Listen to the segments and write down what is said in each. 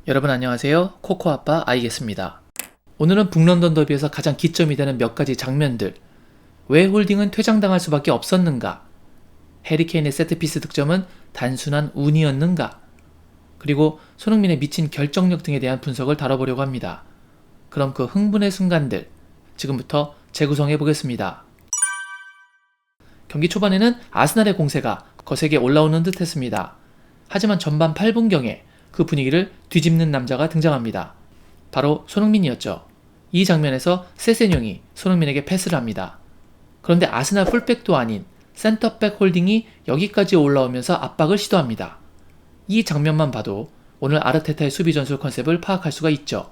여러분 안녕하세요. 코코아빠 아이겠습니다. 오늘은 북런던 더비에서 가장 기점이 되는 몇 가지 장면들, 왜 홀딩은 퇴장당할 수밖에 없었는가, 해리케인의 세트피스 득점은 단순한 운이었는가, 그리고 손흥민의 미친 결정력 등에 대한 분석을 다뤄보려고 합니다. 그럼 그 흥분의 순간들, 지금부터 재구성해 보겠습니다. 경기 초반에는 아스날의 공세가 거세게 올라오는 듯 했습니다. 하지만 전반 8분경에 그 분위기를 뒤집는 남자가 등장합니다. 바로 손흥민이었죠. 이 장면에서 세세뇽이 손흥민에게 패스를 합니다. 그런데 아스날 풀백도 아닌 센터백 홀딩이 여기까지 올라오면서 압박을 시도합니다. 이 장면만 봐도 오늘 아르테타의 수비 전술 컨셉을 파악할 수가 있죠.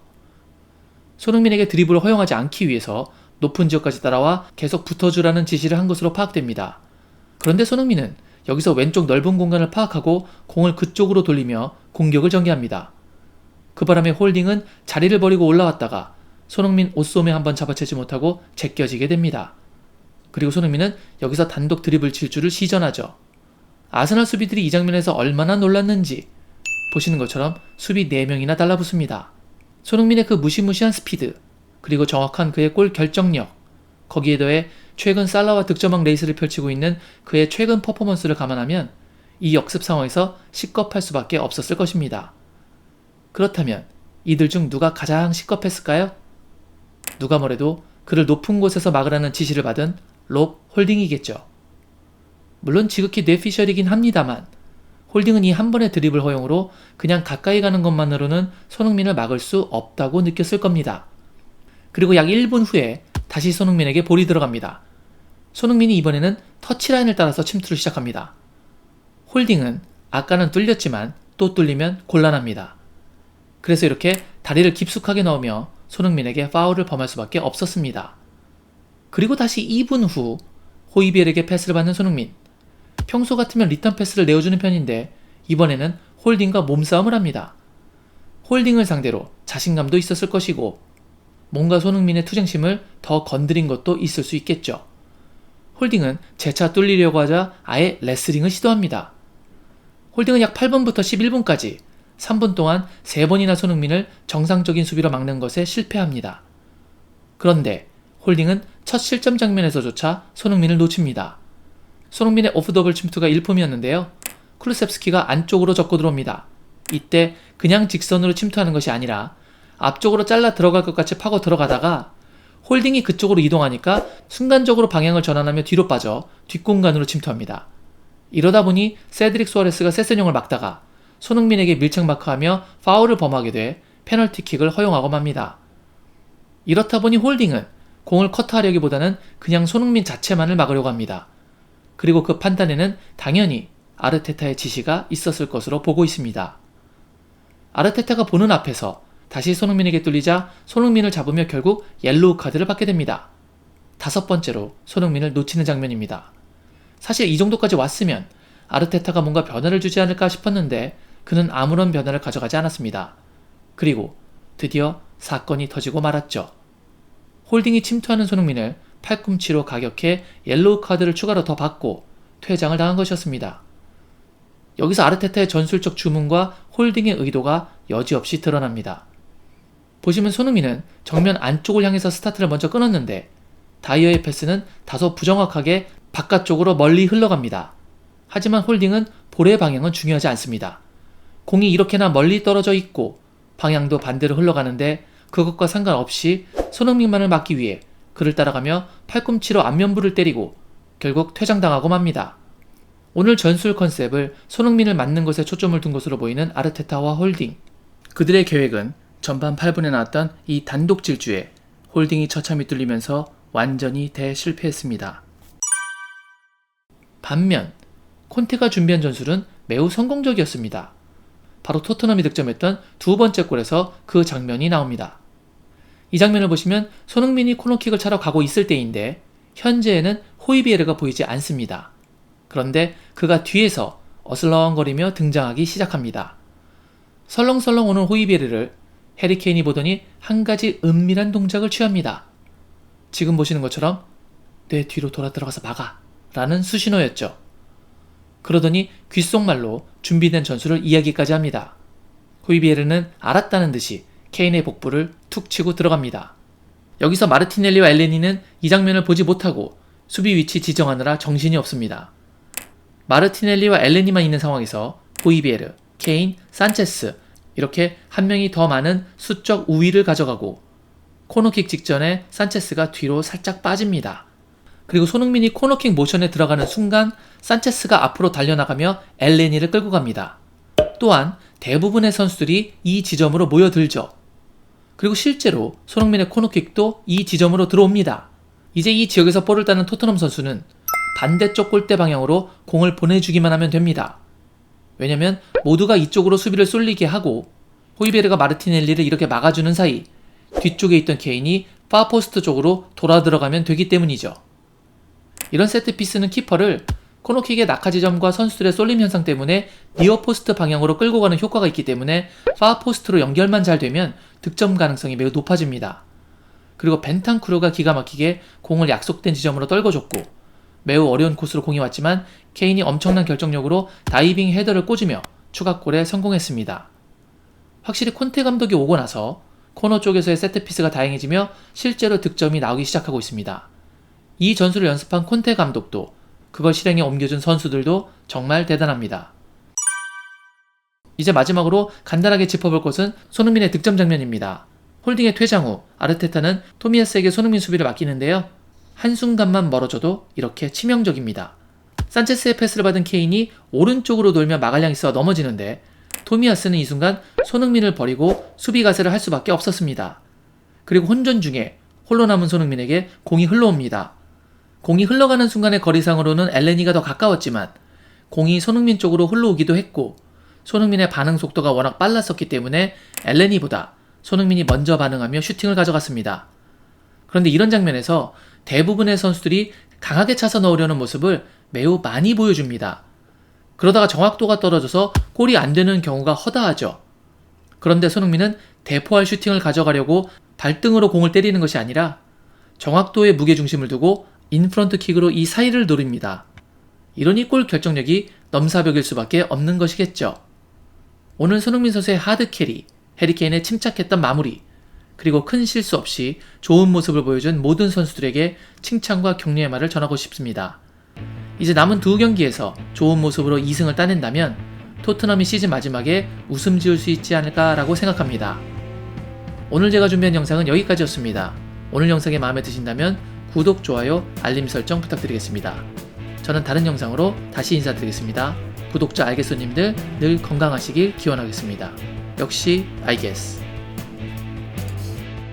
손흥민에게 드리블을 허용하지 않기 위해서 높은 지역까지 따라와 계속 붙어주라는 지시를 한 것으로 파악됩니다. 그런데 손흥민은 여기서 왼쪽 넓은 공간을 파악하고 공을 그쪽으로 돌리며 공격을 전개합니다. 그 바람에 홀딩은 자리를 버리고 올라왔다가 손흥민 옷소매 한번 잡아채지 못하고 제껴지게 됩니다. 그리고 손흥민은 여기서 단독 드리블 질주를 시전하죠. 아스날 수비들이 이 장면에서 얼마나 놀랐는지 보시는 것처럼 수비 4명이나 달라붙습니다. 손흥민의 그 무시무시한 스피드, 그리고 정확한 그의 골 결정력, 거기에 더해 최근 살라와 득점왕 레이스를 펼치고 있는 그의 최근 퍼포먼스를 감안하면 이 역습 상황에서 식겁할 수밖에 없었을 것입니다. 그렇다면 이들 중 누가 가장 식겁했을까요? 누가 뭐래도 그를 높은 곳에서 막으라는 지시를 받은 롭 홀딩이겠죠. 물론 지극히 뇌피셜이긴 합니다만 홀딩은 이 한 번의 드리블 허용으로 그냥 가까이 가는 것만으로는 손흥민을 막을 수 없다고 느꼈을 겁니다. 그리고 약 1분 후에 다시 손흥민에게 볼이 들어갑니다. 손흥민이 이번에는 터치라인을 따라서 침투를 시작합니다. 홀딩은 아까는 뚫렸지만 또 뚫리면 곤란합니다. 그래서 이렇게 다리를 깊숙하게 넣으며 손흥민에게 파울을 범할 수밖에 없었습니다. 그리고 다시 2분 후 호이비엘에게 패스를 받는 손흥민. 평소 같으면 리턴 패스를 내어주는 편인데 이번에는 홀딩과 몸싸움을 합니다. 홀딩을 상대로 자신감도 있었을 것이고 뭔가 손흥민의 투쟁심을 더 건드린 것도 있을 수 있겠죠. 홀딩은 재차 뚫리려고 하자 아예 레슬링을 시도합니다. 홀딩은 약 8분부터 11분까지 3분 동안 3번이나 손흥민을 정상적인 수비로 막는 것에 실패합니다. 그런데 홀딩은 첫 실점 장면에서조차 손흥민을 놓칩니다. 손흥민의 오프더블 침투가 일품이었는데요. 쿠루셉스키가 안쪽으로 접고 들어옵니다. 이때 그냥 직선으로 침투하는 것이 아니라 앞쪽으로 잘라 들어갈 것 같이 파고 들어가다가 홀딩이 그쪽으로 이동하니까 순간적으로 방향을 전환하며 뒤로 빠져 뒷공간으로 침투합니다. 이러다 보니 세드릭 수아레스가 세세뇽을 막다가 손흥민에게 밀착 마크하며 파울을 범하게 돼 페널티킥을 허용하고 맙니다. 이렇다 보니 홀딩은 공을 커트하려기보다는 그냥 손흥민 자체만을 막으려고 합니다. 그리고 그 판단에는 당연히 아르테타의 지시가 있었을 것으로 보고 있습니다. 아르테타가 보는 앞에서 다시 손흥민에게 뚫리자 손흥민을 잡으며 결국 옐로우 카드를 받게 됩니다. 5번째로 손흥민을 놓치는 장면입니다. 사실 이 정도까지 왔으면 아르테타가 뭔가 변화를 주지 않을까 싶었는데 그는 아무런 변화를 가져가지 않았습니다. 그리고 드디어 사건이 터지고 말았죠. 홀딩이 침투하는 손흥민을 팔꿈치로 가격해 옐로우 카드를 추가로 더 받고 퇴장을 당한 것이었습니다. 여기서 아르테타의 전술적 주문과 홀딩의 의도가 여지없이 드러납니다. 보시면 손흥민은 정면 안쪽을 향해서 스타트를 먼저 끊었는데 다이어의 패스는 다소 부정확하게 바깥쪽으로 멀리 흘러갑니다. 하지만 홀딩은 볼의 방향은 중요하지 않습니다. 공이 이렇게나 멀리 떨어져 있고 방향도 반대로 흘러가는데 그것과 상관없이 손흥민만을 막기 위해 그를 따라가며 팔꿈치로 안면부를 때리고 결국 퇴장당하고 맙니다. 오늘 전술 컨셉을 손흥민을 맞는 것에 초점을 둔 것으로 보이는 아르테타와 홀딩. 그들의 계획은 전반 8분에 나왔던 이 단독 질주에 홀딩이 처참히 뚫리면서 완전히 대실패했습니다. 반면 콘테가 준비한 전술은 매우 성공적이었습니다. 바로 토트넘이 득점했던 2번째 골에서 그 장면이 나옵니다. 이 장면을 보시면 손흥민이 코너킥을 차러 가고 있을 때인데 현재에는 호이비에르가 보이지 않습니다. 그런데 그가 뒤에서 어슬렁거리며 등장하기 시작합니다. 설렁설렁 오는 호이비에르를 해리케인이 보더니 한 가지 은밀한 동작을 취합니다. 지금 보시는 것처럼 내 뒤로 돌아 들어가서 막아 라는 수신호였죠. 그러더니 귓속말로 준비된 전술을 이야기까지 합니다. 호이비에르는 알았다는 듯이 케인의 복부를 툭 치고 들어갑니다. 여기서 마르티넬리와 엘레니는 이 장면을 보지 못하고 수비 위치 지정하느라 정신이 없습니다. 마르티넬리와 엘레니만 있는 상황에서 호이비에르, 케인, 산체스 이렇게 한 명이 더 많은 수적 우위를 가져가고 코너킥 직전에 산체스가 뒤로 살짝 빠집니다. 그리고 손흥민이 코너킥 모션에 들어가는 순간 산체스가 앞으로 달려나가며 엘레니를 끌고 갑니다. 또한 대부분의 선수들이 이 지점으로 모여들죠. 그리고 실제로 손흥민의 코너킥도 이 지점으로 들어옵니다. 이제 이 지역에서 볼을 따는 토트넘 선수는 반대쪽 골대 방향으로 공을 보내주기만 하면 됩니다. 왜냐면 모두가 이쪽으로 수비를 쏠리게 하고 호이베르가 마르티넬리를 이렇게 막아주는 사이 뒤쪽에 있던 케인이 파포스트 쪽으로 돌아 들어가면 되기 때문이죠. 이런 세트피스는 키퍼를 코너킥의 낙하 지점과 선수들의 쏠림 현상 때문에 니어포스트 방향으로 끌고 가는 효과가 있기 때문에 파포스트로 연결만 잘 되면 득점 가능성이 매우 높아집니다. 그리고 벤탄쿠르가 기가 막히게 공을 약속된 지점으로 떨궈줬고 매우 어려운 코스로 공이 왔지만 케인이 엄청난 결정력으로 다이빙 헤더를 꽂으며 추가골에 성공했습니다. 확실히 콘테 감독이 오고 나서 코너 쪽에서의 세트피스가 다양해지며 실제로 득점이 나오기 시작하고 있습니다. 이 전술을 연습한 콘테 감독도 그걸 실행에 옮겨준 선수들도 정말 대단합니다. 이제 마지막으로 간단하게 짚어볼 것은 손흥민의 득점 장면입니다. 홀딩의 퇴장 후 아르테타는 토미야스에게 손흥민 수비를 맡기는데요. 한순간만 멀어져도 이렇게 치명적입니다. 산체스의 패스를 받은 케인이 오른쪽으로 돌며 막을 향해서 넘어지는데 토미야스는 이 순간 손흥민을 버리고 수비 가세를 할 수밖에 없었습니다. 그리고 혼전 중에 홀로 남은 손흥민에게 공이 흘러옵니다. 공이 흘러가는 순간의 거리상으로는 엘레니가 더 가까웠지만 공이 손흥민 쪽으로 흘러오기도 했고 손흥민의 반응 속도가 워낙 빨랐었기 때문에 엘레니보다 손흥민이 먼저 반응하며 슈팅을 가져갔습니다. 그런데 이런 장면에서 대부분의 선수들이 강하게 차서 넣으려는 모습을 매우 많이 보여줍니다. 그러다가 정확도가 떨어져서 골이 안 되는 경우가 허다하죠. 그런데 손흥민은 대포할 슈팅을 가져가려고 발등으로 공을 때리는 것이 아니라 정확도에 무게중심을 두고 인프런트 킥으로 이 사이를 노립니다. 이러니 골 결정력이 넘사벽일 수밖에 없는 것이겠죠. 오늘 손흥민 선수의 하드캐리, 해리케인의 침착했던 마무리, 그리고 큰 실수 없이 좋은 모습을 보여준 모든 선수들에게 칭찬과 격려의 말을 전하고 싶습니다. 이제 남은 두 경기에서 좋은 모습으로 2승을 따낸다면 토트넘이 시즌 마지막에 웃음 지을 수 있지 않을까라고 생각합니다. 오늘 제가 준비한 영상은 여기까지였습니다. 오늘 영상이 마음에 드신다면 구독, 좋아요, 알림 설정 부탁드리겠습니다. 저는 다른 영상으로 다시 인사드리겠습니다. 구독자 알겠소님들 늘 건강하시길 기원하겠습니다. 역시 알겠.